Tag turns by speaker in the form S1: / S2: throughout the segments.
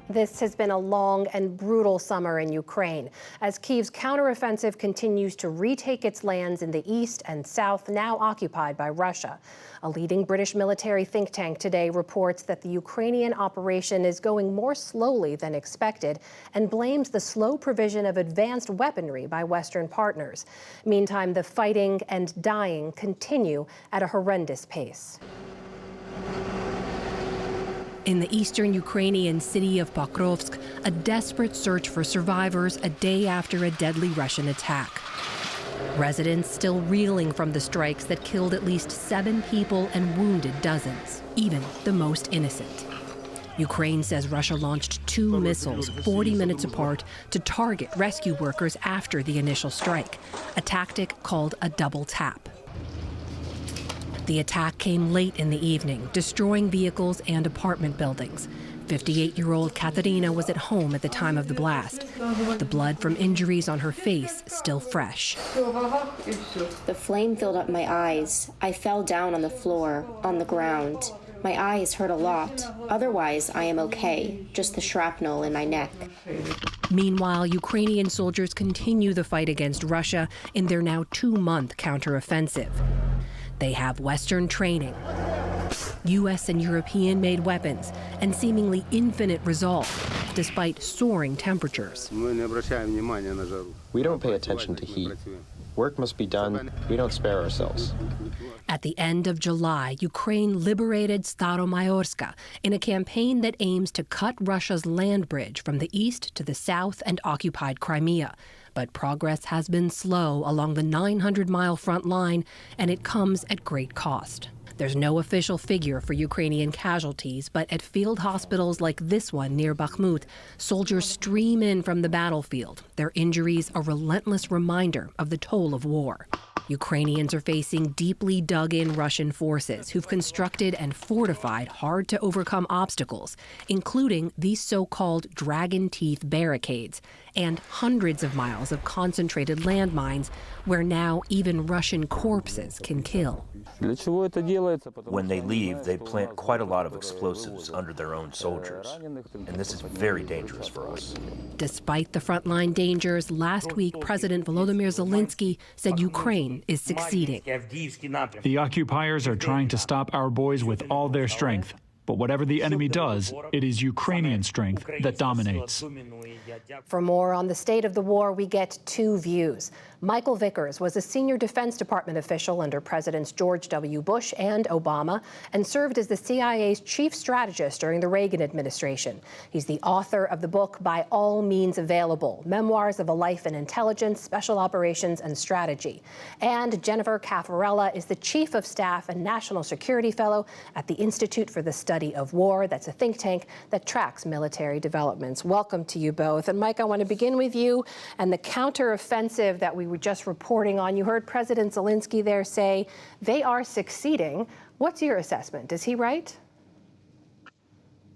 S1: This has been a long and brutal summer in Ukraine as Kyiv's counteroffensive continues to retake its lands in the east and south, now occupied by Russia. A leading British military think tank today reports that the Ukrainian operation is going more slowly than expected and blames the slow provision of advanced weaponry by Western partners. Meantime, the fighting and dying continue at a horrendous pace. In the eastern Ukrainian city of Pokrovsk, a desperate search for survivors a day after a deadly Russian attack. Residents still reeling from the strikes that killed at least 7 people and wounded dozens, even the most innocent. Ukraine says Russia launched 2 missiles 40 minutes apart to target rescue workers after the initial strike, a tactic called a double tap. The attack came late in the evening, destroying vehicles and apartment buildings. 58-year-old Katerina was at home at the time of the blast. The blood from injuries on her face still fresh.
S2: The flame filled up my eyes. I fell down on the floor, on the ground. My eyes hurt a lot. Otherwise, I am okay, just the shrapnel in my neck.
S1: Meanwhile, Ukrainian soldiers continue the fight against Russia in their now 2-month counteroffensive. They have Western training, U.S. and European-made weapons, and seemingly infinite resolve, despite soaring temperatures.
S3: We don't pay attention to heat. Work must be done. We don't spare ourselves.
S1: At the end of July, Ukraine liberated Staromayorsk in a campaign that aims to cut Russia's land bridge from the east to the south and occupied Crimea. But progress has been slow along the 900-mile front line, and it comes at great cost. There's no official figure for Ukrainian casualties, but at field hospitals like this one near Bakhmut, soldiers stream in from the battlefield, their injuries a relentless reminder of the toll of war. Ukrainians are facing deeply dug-in Russian forces who've constructed and fortified hard-to-overcome obstacles, including these so-called dragon teeth barricades and hundreds of miles of concentrated landmines where now even Russian corpses can kill.
S4: When they leave, they plant quite a lot of explosives under their own soldiers, and this is very dangerous for us.
S1: Despite the frontline dangers, last week President Volodymyr Zelensky said Ukraine is succeeding.
S5: The occupiers are trying to stop our boys with all their strength. But whatever the enemy does, it is Ukrainian strength that dominates.
S1: For more on the state of the war, we get 2 views. Michael Vickers was a senior Defense Department official under Presidents George W. Bush and Obama and served as the CIA's chief strategist during the Reagan administration. He's the author of the book By All Means Available, Memoirs of a Life in Intelligence, Special Operations and Strategy. And Jennifer Caffarella is the chief of staff and national security fellow at the Institute for the Study of War. That's a think tank that tracks military developments. Welcome to you both. And Mike, I want to begin with you and the counteroffensive that we were just reporting on. You heard President Zelensky there say they are succeeding. What's your assessment? Is he right?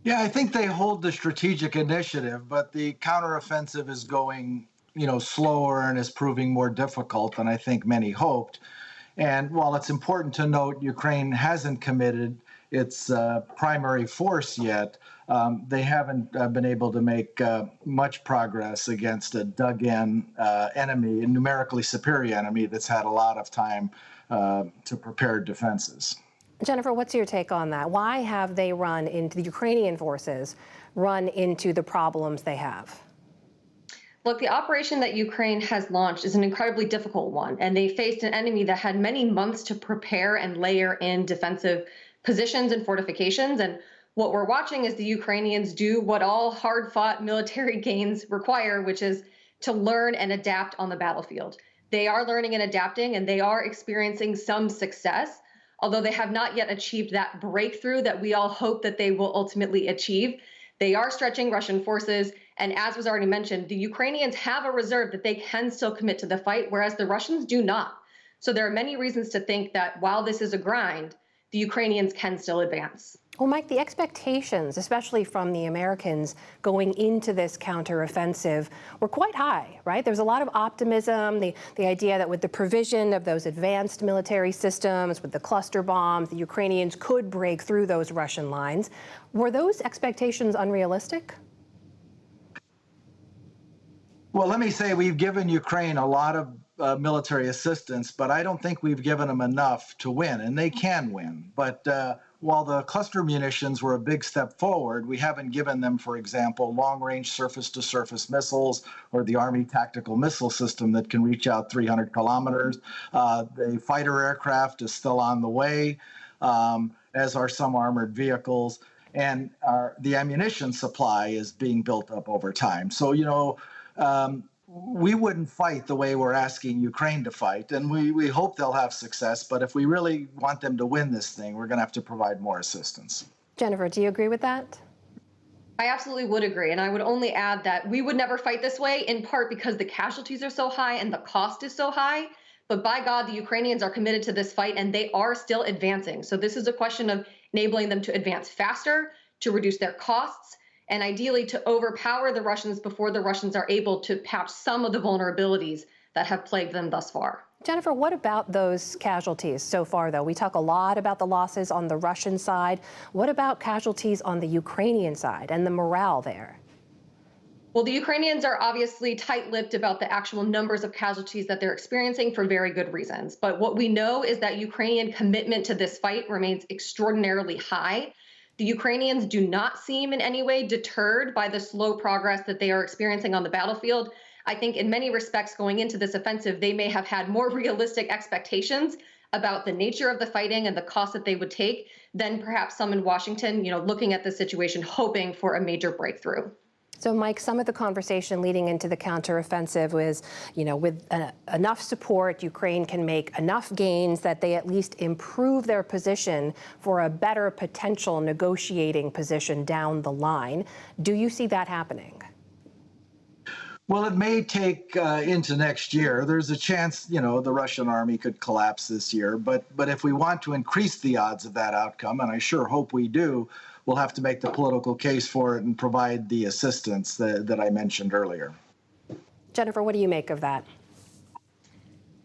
S6: Yeah, I think they hold the strategic initiative, but the counteroffensive is going, slower and is proving more difficult than I think many hoped. And while it's important to note Ukraine hasn't committed its primary force yet, they haven't been able to make much progress against a dug-in enemy, a numerically superior enemy that's had a lot of time to prepare defenses.
S1: Jennifer, what's your take on that? Why have they the Ukrainian forces run into the problems they have?
S7: Look, the operation that Ukraine has launched is an incredibly difficult one, and they faced an enemy that had many months to prepare and layer in defensive positions and fortifications. And what we're watching is the Ukrainians do what all hard-fought military gains require, which is to learn and adapt on the battlefield. They are learning and adapting, and they are experiencing some success, although they have not yet achieved that breakthrough that we all hope that they will ultimately achieve. They are stretching Russian forces, and as was already mentioned, the Ukrainians have a reserve that they can still commit to the fight, whereas the Russians do not. So there are many reasons to think that while this is a grind, the Ukrainians can still advance.
S1: Well, Mike, the expectations, especially from the Americans going into this counteroffensive, were quite high, right? There was a lot of optimism, the idea that with the provision of those advanced military systems, with the cluster bombs, the Ukrainians could break through those Russian lines. Were those expectations unrealistic?
S6: Well, let me say we've given Ukraine a lot of military assistance, but I don't think we've given them enough to win, and they can win. But while the cluster munitions were a big step forward, we haven't given them, for example, long-range surface-to-surface missiles or the Army tactical missile system that can reach out 300 kilometers. The fighter aircraft is still on the way, as are some armored vehicles. And the ammunition supply is being built up over time. So, we wouldn't fight the way we're asking Ukraine to fight, and we hope they'll have success. But if we really want them to win this thing, we're going to have to provide more assistance.
S1: Jennifer, do you agree with that?
S7: I absolutely would agree. And I would only add that we would never fight this way, in part because the casualties are so high and the cost is so high. But by God, the Ukrainians are committed to this fight, and they are still advancing. So this is a question of enabling them to advance faster, to reduce their costs, and ideally to overpower the Russians before the Russians are able to patch some of the vulnerabilities that have plagued them thus far.
S1: Jennifer, what about those casualties so far, though? We talk a lot about the losses on the Russian side. What about casualties on the Ukrainian side and the morale there?
S7: Well, the Ukrainians are obviously tight-lipped about the actual numbers of casualties that they're experiencing for very good reasons. But what we know is that Ukrainian commitment to this fight remains extraordinarily high. The Ukrainians do not seem in any way deterred by the slow progress that they are experiencing on the battlefield. I think in many respects going into this offensive, they may have had more realistic expectations about the nature of the fighting and the cost that they would take than perhaps some in Washington, looking at the situation, hoping for a major breakthrough.
S1: So, Mike, some of the conversation leading into the counteroffensive was, with enough support, Ukraine can make enough gains that they at least improve their position for a better potential negotiating position down the line. Do you see that happening?
S6: Well, it may take into next year. There's a chance, the Russian army could collapse this year. But if we want to increase the odds of that outcome, and I sure hope we do, we'll have to make the political case for it and provide the assistance that I mentioned earlier.
S1: Jennifer, what do you make of that?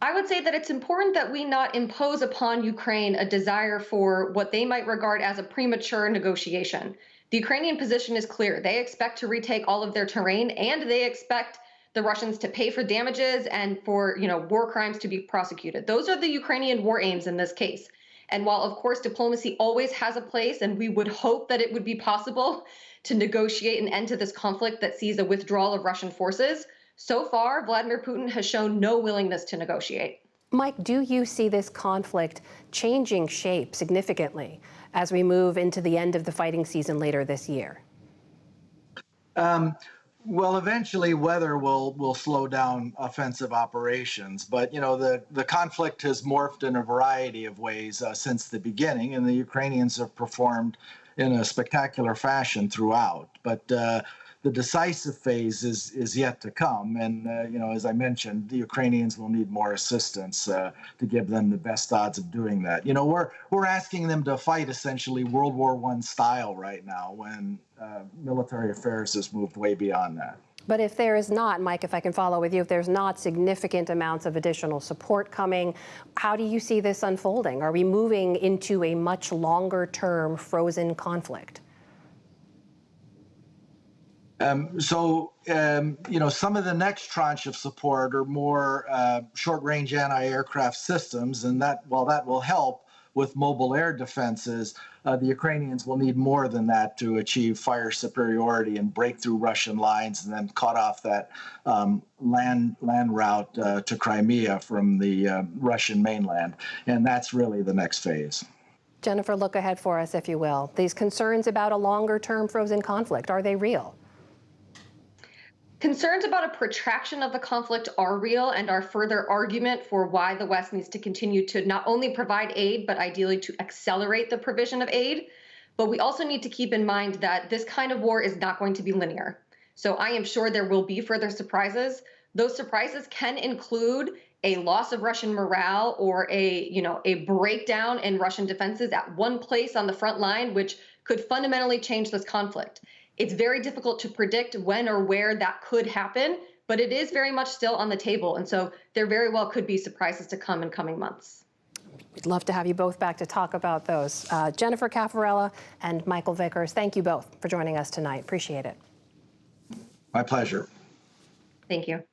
S7: I would say that it's important that we not impose upon Ukraine a desire for what they might regard as a premature negotiation. The Ukrainian position is clear. They expect to retake all of their terrain, and they expect the Russians to pay for damages and for, war crimes to be prosecuted. Those are the Ukrainian war aims in this case. And while, of course, diplomacy always has a place, and we would hope that it would be possible to negotiate an end to this conflict that sees a withdrawal of Russian forces, so far, Vladimir Putin has shown no willingness to negotiate.
S1: Mike, do you see this conflict changing shape significantly as we move into the end of the fighting season later this year?
S6: Well, eventually weather will slow down offensive operations. But, the conflict has morphed in a variety of ways since the beginning, and the Ukrainians have performed in a spectacular fashion throughout. But the decisive phase is yet to come. And, as I mentioned, the Ukrainians will need more assistance to give them the best odds of doing that. We're asking them to fight essentially World War I style right now when military affairs has moved way beyond that.
S1: But if there is not, Mike, if I can follow with you, if there's not significant amounts of additional support coming, how do you see this unfolding? Are we moving into a much longer-term frozen conflict?
S6: Some of the next tranche of support are more short-range anti-aircraft systems, and while that will help with mobile air defenses, the Ukrainians will need more than that to achieve fire superiority and break through Russian lines and then cut off that land route to Crimea from the Russian mainland. And that's really the next phase.
S1: Jennifer, look ahead for us, if you will. These concerns about a longer-term frozen conflict, are they real?
S7: Concerns about a protraction of the conflict are real and are further argument for why the West needs to continue to not only provide aid, but ideally to accelerate the provision of aid. But we also need to keep in mind that this kind of war is not going to be linear. So I am sure there will be further surprises. Those surprises can include a loss of Russian morale or a breakdown in Russian defenses at one place on the front line, which could fundamentally change this conflict. It's very difficult to predict when or where that could happen, but it is very much still on the table. And so there very well could be surprises to come in coming months.
S1: We'd love to have you both back to talk about those. Jennifer Caffarella and Michael Vickers, thank you both for joining us tonight. Appreciate it.
S6: My pleasure.
S7: Thank you.